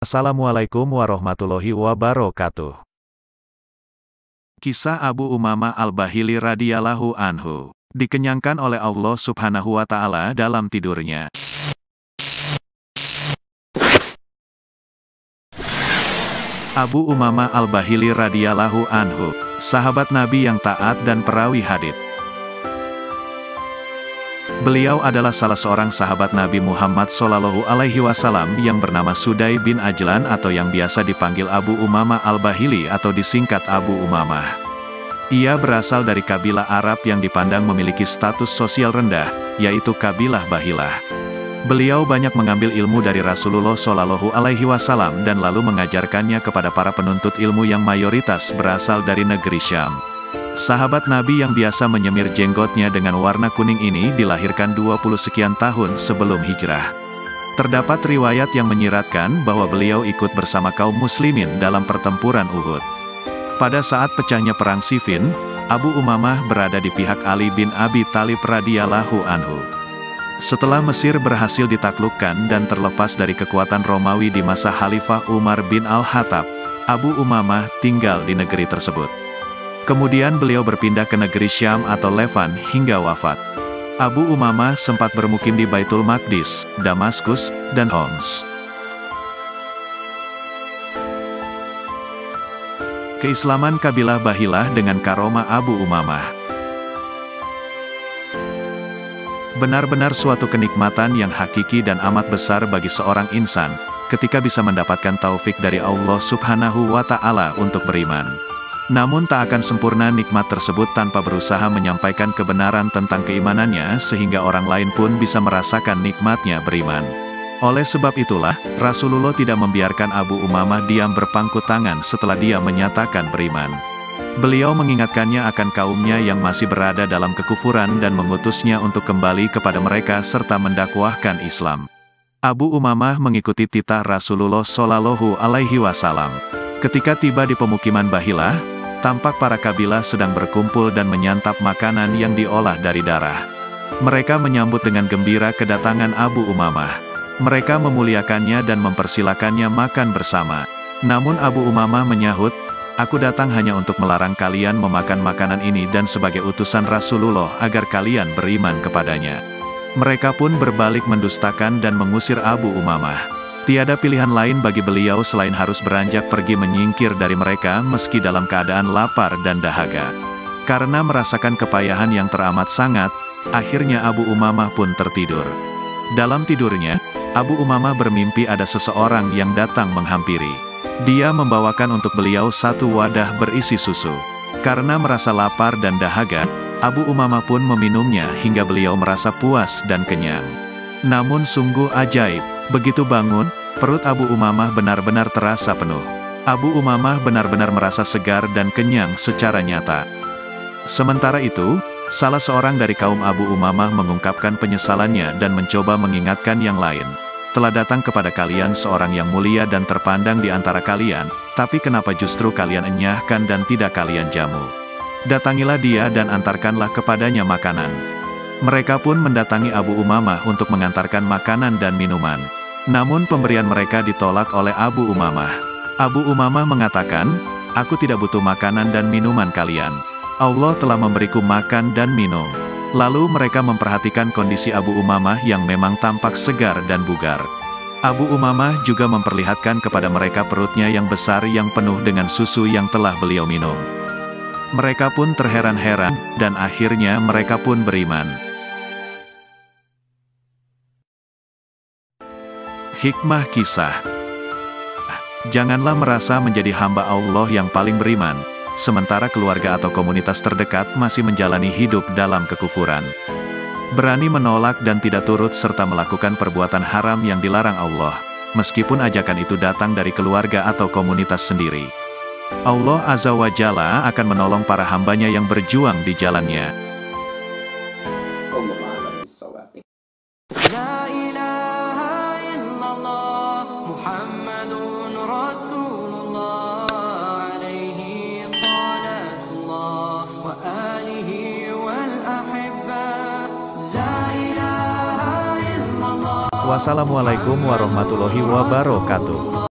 Assalamualaikum warahmatullahi wabarakatuh. Kisah Abu Umamah Al-Bahili radhiyallahu anhu dikenyangkan oleh Allah Subhanahu wa Ta'ala dalam tidurnya. Abu Umamah Al-Bahili radhiyallahu anhu, sahabat Nabi yang taat dan perawi hadits. Beliau adalah salah seorang sahabat Nabi Muhammad SAW yang bernama Sudai bin Ajlan atau yang biasa dipanggil Abu Umamah Al-Bahili atau disingkat Abu Umamah. Ia berasal dari kabilah Arab yang dipandang memiliki status sosial rendah, yaitu kabilah Bahilah. Beliau banyak mengambil ilmu dari Rasulullah SAW dan lalu mengajarkannya kepada para penuntut ilmu yang mayoritas berasal dari negeri Syam. Sahabat Nabi yang biasa menyemir jenggotnya dengan warna kuning ini dilahirkan 20 sekian tahun sebelum hijrah. Terdapat riwayat yang menyiratkan bahwa beliau ikut bersama kaum muslimin dalam pertempuran Uhud. Pada saat pecahnya perang Siffin, Abu Umamah berada di pihak Ali bin Abi Thalib radhiyallahu anhu. Setelah Mesir berhasil ditaklukkan dan terlepas dari kekuatan Romawi di masa Khalifah Umar bin Al-Khattab, Abu Umamah tinggal di negeri tersebut. Kemudian beliau berpindah ke negeri Syam atau Levan hingga wafat. Abu Umamah sempat bermukim di Baitul Maqdis, Damaskus, dan Homs. Keislaman kabilah Bahilah dengan karomah Abu Umamah. Benar-benar suatu kenikmatan yang hakiki dan amat besar bagi seorang insan, ketika bisa mendapatkan taufik dari Allah Subhanahu wa Ta'ala untuk beriman. Namun tak akan sempurna nikmat tersebut tanpa berusaha menyampaikan kebenaran tentang keimanannya sehingga orang lain pun bisa merasakan nikmatnya beriman. Oleh sebab itulah, Rasulullah tidak membiarkan Abu Umamah diam berpangku tangan setelah dia menyatakan beriman. Beliau mengingatkannya akan kaumnya yang masih berada dalam kekufuran dan mengutusnya untuk kembali kepada mereka serta mendakwahkan Islam. Abu Umamah mengikuti titah Rasulullah SAW. Ketika tiba di pemukiman Bahilah, tampak para kabilah sedang berkumpul dan menyantap makanan yang diolah dari darah. Mereka menyambut dengan gembira kedatangan Abu Umamah. Mereka memuliakannya dan mempersilakannya makan bersama. Namun Abu Umamah menyahut, "Aku datang hanya untuk melarang kalian memakan makanan ini dan sebagai utusan Rasulullah agar kalian beriman kepadanya." Mereka pun berbalik mendustakan dan mengusir Abu Umamah. Tiada pilihan lain bagi beliau selain harus beranjak pergi menyingkir dari mereka meski dalam keadaan lapar dan dahaga. Karena merasakan kepayahan yang teramat sangat, akhirnya Abu Umamah pun tertidur. Dalam tidurnya, Abu Umamah bermimpi ada seseorang yang datang menghampiri. Dia membawakan untuk beliau satu wadah berisi susu. Karena merasa lapar dan dahaga, Abu Umamah pun meminumnya hingga beliau merasa puas dan kenyang. Namun sungguh ajaib, begitu bangun, perut Abu Umamah benar-benar terasa penuh. Abu Umamah benar-benar merasa segar dan kenyang secara nyata. Sementara itu, salah seorang dari kaum Abu Umamah mengungkapkan penyesalannya dan mencoba mengingatkan yang lain. "Telah datang kepada kalian seorang yang mulia dan terpandang di antara kalian, tapi kenapa justru kalian enyahkan dan tidak kalian jamu? Datangilah dia dan antarkanlah kepadanya makanan." Mereka pun mendatangi Abu Umamah untuk mengantarkan makanan dan minuman. Namun pemberian mereka ditolak oleh Abu Umamah. Abu Umamah mengatakan, "Aku tidak butuh makanan dan minuman kalian. Allah telah memberiku makan dan minum." Lalu mereka memperhatikan kondisi Abu Umamah yang memang tampak segar dan bugar. Abu Umamah juga memperlihatkan kepada mereka perutnya yang besar yang penuh dengan susu yang telah beliau minum. Mereka pun terheran-heran, dan akhirnya mereka pun beriman. Hikmah kisah. Janganlah merasa menjadi hamba Allah yang paling beriman, sementara keluarga atau komunitas terdekat masih menjalani hidup dalam kekufuran. Berani menolak dan tidak turut serta melakukan perbuatan haram yang dilarang Allah, meskipun ajakan itu datang dari keluarga atau komunitas sendiri. Allah Azza wa Jalla akan menolong para hambanya yang berjuang di jalannya. La ilaha illallah Muhammadun Rasulullah alaihi salatullah wa alihi wal ahibba. La ilaha illallah. Wassalamualaikum warahmatullahi wabarakatuh.